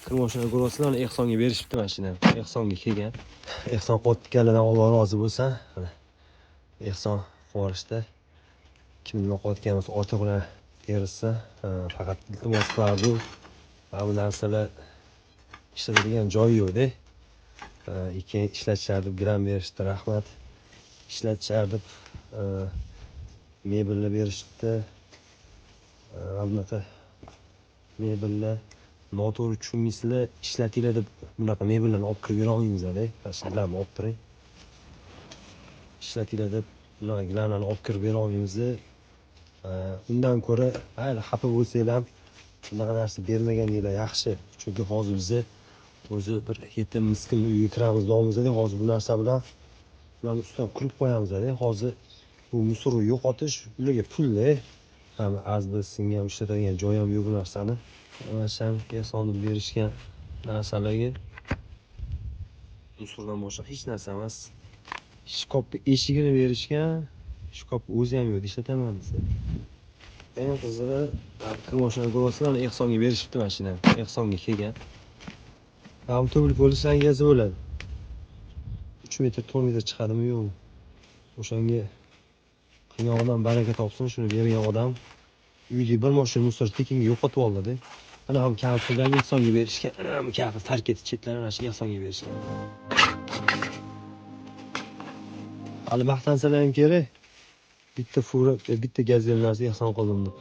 kir mashina ko'ryapsizlar, Ehsonga berishibdi mashinani. Ehsonga kelgan. Ehson qotganidan Alloh rozi bo'lsin. Ehson forishda kim nima qotgan bo'lsa ota bilan terisa, faqat iltimos qilardi. Bu narsalar ishlatadigan joyi yo'q-da. Keyin ishlatishardi, gram berishdi, rahmat. Ishlatishardi, mebelni berishdi. Bunaqa mebellar noto'g'ri tushunmaysizlar, ishlatinglar deb bunaqa mebellarni olib kirib yura olmaymiz-da. Tashlarni olib turing. Ishlatinglar deb bunaqa gilamlarni olib kirib bera olmaymiz. Undan ko'ra, mayli xafa bo'lsanglar ham bunaqa narsa bermaganinglar yaxshi. Chunki hozir biz o'zi bir yetim miskin uyga kiramiz deymiz-da, hozir bu narsa bilan ularni ustidan kulib qo'yamiz-da. Hozir bu musorni yo'qotish ularga pul-da. Ham azbi singa ham ishlatadigan joyi ham yo'q bu narsani. Mana shu Ehsonni berishgan narsalarga musordan boshqa hech narsa emas. Shkopni eshigini berishgan, shkopni o'zi ham yo'q, ishlataman desa. Eng qizig'i, kir mashina ko'ryapsizlar, Ehsonga berishibdi mashinani. Ehsonga kelgan. Avtomobil bo'lsangiz bo'ladi. 3 metr, 4 metr chiqadimi yo'qmi? O'shanga qilgan odam baraka topsin, shuni bergan odam uyda bir mashina musor tekinga yo'qotib oldi-da. Ana ham kafirdan Ehsonga berishgan. Ana kafir tark etib chetlarni mana shu Ehsonga berishgan. Hali maqtansalar ham kerak. Bitta fura, bitta gaz narsa Ehson qildim deb.